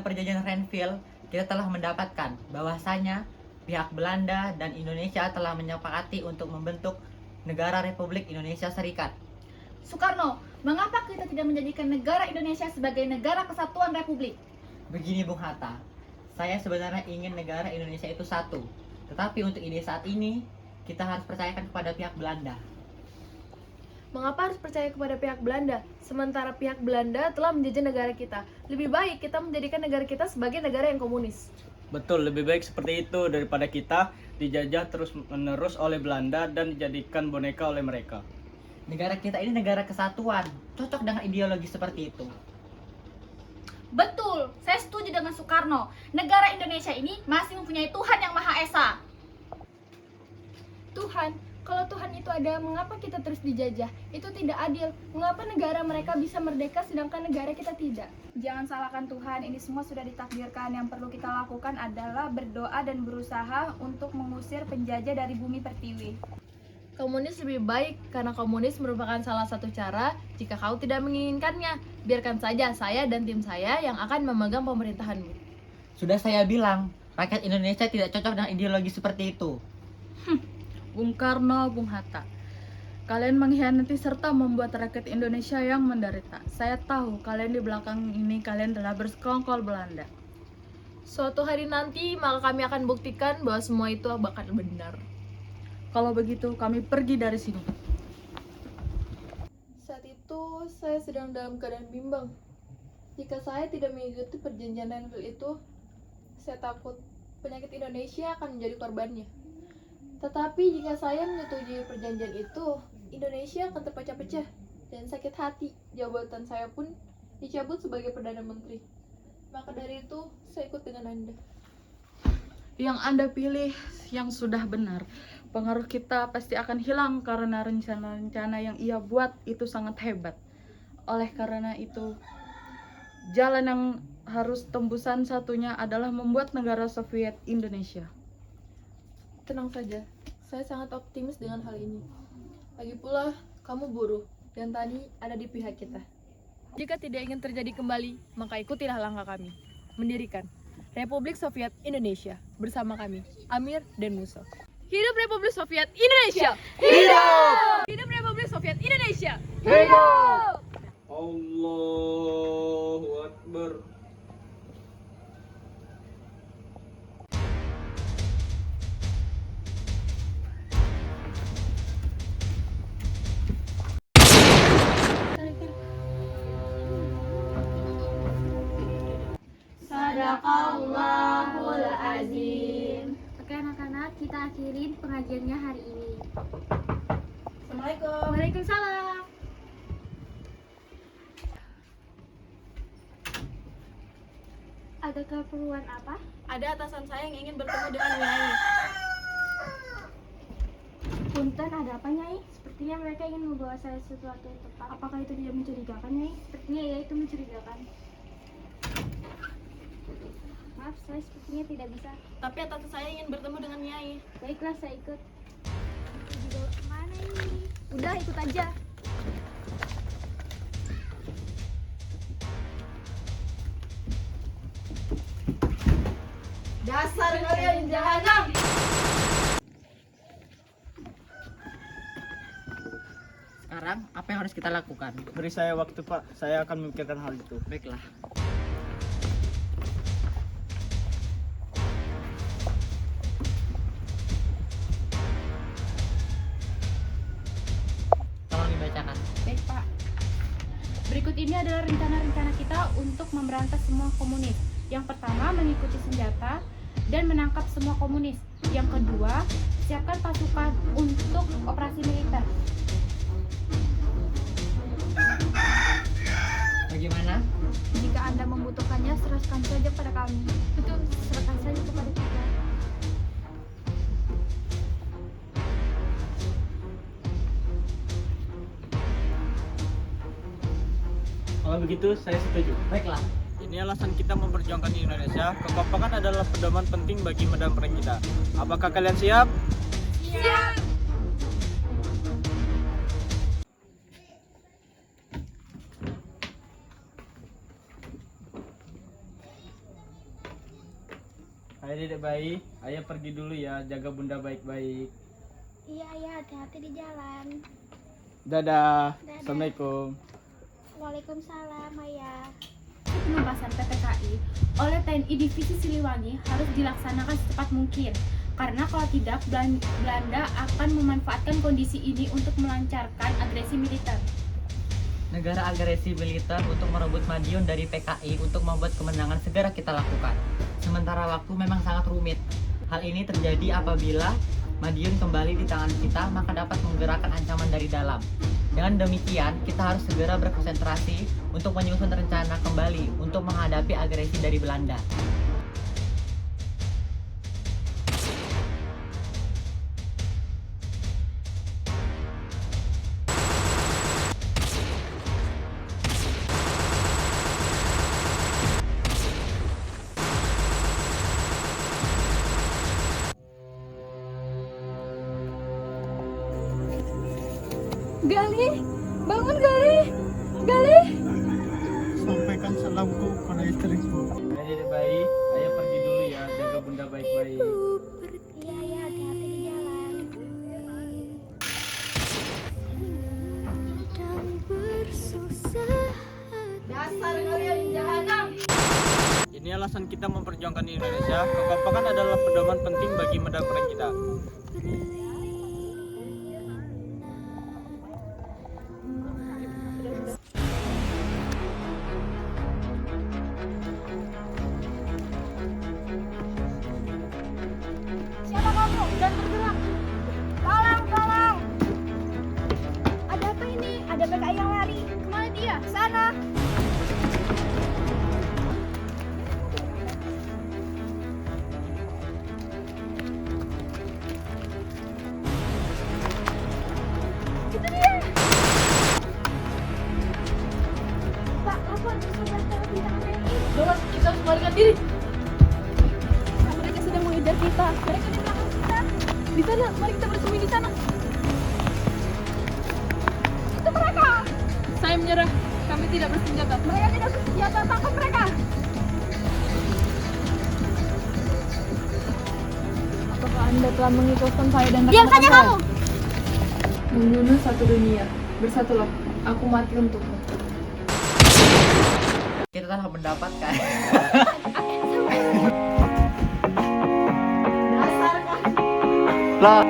dalam perjanjian Renville, kita telah mendapatkan bahwasanya pihak Belanda dan Indonesia telah menyepakati untuk membentuk negara Republik Indonesia Serikat. Soekarno, mengapa kita tidak menjadikan negara Indonesia sebagai negara kesatuan republik? Begini Bung Hatta, saya sebenarnya ingin negara Indonesia itu satu. Tetapi untuk ide saat ini, kita harus percayakan kepada pihak Belanda. Mengapa harus percaya kepada pihak Belanda? Sementara pihak Belanda telah menjajah negara kita. Lebih baik kita menjadikan negara kita sebagai negara yang komunis. Betul, lebih baik seperti itu daripada kita dijajah terus-menerus oleh Belanda dan dijadikan boneka oleh mereka. Negara kita ini negara kesatuan, cocok dengan ideologi seperti itu. Betul, saya setuju dengan Soekarno. Negara Indonesia ini masih mempunyai Tuhan yang Maha Esa. Tuhan, kalau Tuhan itu ada, mengapa kita terus dijajah? Itu tidak adil. Mengapa negara mereka bisa merdeka sedangkan negara kita tidak? Jangan salahkan Tuhan, ini semua sudah ditakdirkan. Yang perlu kita lakukan adalah berdoa dan berusaha untuk mengusir penjajah dari bumi pertiwi. Komunis lebih baik karena komunis merupakan salah satu cara jika kau tidak menginginkannya. Biarkan saja saya dan tim saya yang akan memegang pemerintahanmu. Sudah saya bilang, rakyat Indonesia tidak cocok dengan ideologi seperti itu. Bung Karno, Bung Hatta, kalian mengkhianati serta membuat rakyat Indonesia yang menderita. Saya tahu kalian di belakang ini kalian telah bersekongkol Belanda. Suatu hari nanti maka kami akan buktikan bahwa semua itu bakal benar. Kalau begitu kami pergi dari sini. Saat itu saya sedang dalam keadaan bimbang. Jika saya tidak mengikuti perjanjian Renville itu, saya takut penyakit Indonesia akan menjadi korbannya. Tetapi jika saya menyetujui perjanjian itu, Indonesia akan terpecah-pecah dan sakit hati. Jabatan saya pun dicabut sebagai Perdana Menteri. Maka dari itu, saya ikut dengan Anda. Yang Anda pilih yang sudah benar. Pengaruh kita pasti akan hilang karena rencana-rencana yang ia buat itu sangat hebat. Oleh karena itu, jalan yang harus tembusan satunya adalah membuat negara Soviet Indonesia. Tenang saja, saya sangat optimis dengan hal ini. Lagi pula, kamu buruh dan tani ada di pihak kita. Jika tidak ingin terjadi kembali, maka ikutilah langkah kami. Mendirikan Republik Soviet Indonesia bersama kami, Amir dan Musa. Hidup Republik Soviet Indonesia! Hidup! Hidup Republik Soviet Indonesia! Hidup! Allahu Akbar. Sadaqallahul azim. Oke anak-anak, kita akhirin pengajiannya hari ini. Assalamualaikum. Waalaikumsalam. Ada keperluan apa? Ada atasan saya yang ingin bertemu dengan Nyai. Punten, ada apa Nyai? Sepertinya mereka ingin membawa saya sesuatu tempat. Apakah itu tidak mencurigakan Nyai? Sepertinya ya itu mencurigakan. Maaf, saya sepertinya tidak bisa. Tapi atasan saya ingin bertemu dengan Nyai. Baiklah, saya ikut. Dibawa kemana ini? Udah, ikut aja. Dasar kalian jahanam! Sekarang, apa yang harus kita lakukan? Beri saya waktu, Pak. Saya akan memikirkan hal itu. Baiklah. Tolong dibacakan. Baik, Pak. Berikut ini adalah rencana-rencana kita untuk memberantas semua komunis. Yang pertama, mengikuti senjata dan menangkap semua komunis. Yang kedua, siapkan pasukan untuk operasi militer. Bagaimana? Jika Anda membutuhkannya, serahkan saja pada kami. Betul, serahkan saja kepada kita. Kalau begitu, saya setuju. Baiklah. Ini alasan kita memperjuangkan Indonesia. Kekompakan adalah pedoman penting bagi medan perang kita. Apakah kalian siap? Siap! Hai dedek bayi, ayah pergi dulu ya, jaga bunda baik-baik. Iya, ayah, hati-hati di jalan. Dadah. Dadah. Assalamualaikum. Waalaikumsalam, ayah. Penugasan PPKI oleh TNI Divisi Siliwangi harus dilaksanakan secepat mungkin. Karena kalau tidak, Belanda akan memanfaatkan kondisi ini untuk melancarkan agresi militer. Negara agresi militer untuk merebut Madiun dari PKI untuk membuat kemenangan segera kita lakukan. Sementara waktu memang sangat rumit. Hal ini terjadi apabila Madiun kembali di tangan kita, maka dapat menggerakkan ancaman dari dalam. Dengan demikian, kita harus segera berkonsentrasi untuk menyusun rencana kembali untuk menghadapi agresi dari Belanda. Gali, bangun Gali. Gali. Sampaikan salamku kepada istriku. Hai dedek bayi, ayah pergi dulu ya, jaga bunda baik-baik. Iya, ayah, hati-hati di jalan. Sedang bersusah. Dasar kalian jahanam. Ini alasan kita memperjuangkan Indonesia. Kekompakan adalah pedoman penting bagi medan perang kita. Siapa kamu? Jangan bergerak. Tolong, tolong. Ada apa ini? Ada PKI yang lari. Kemana dia? Sana. Itu dia. Pak, lapor ke sebelah cara bintang TNI. Jangan, kita harus melarikan diri. Mereka sedang mengejar kita. Mereka di belakang kita. Di sana, mari kita bersembunyi di sana. Itu mereka. Saya menyerah. Kami tidak bersenjata. Mereka tidak bersenjata. Tangkap mereka. Apakah Anda telah mengikhlaskan saya dan Diam saja kamu. Membunuh satu dunia. Bersatulah. Aku mati untukmu. Kita telah mendapatkan Dasar kalian. Lah.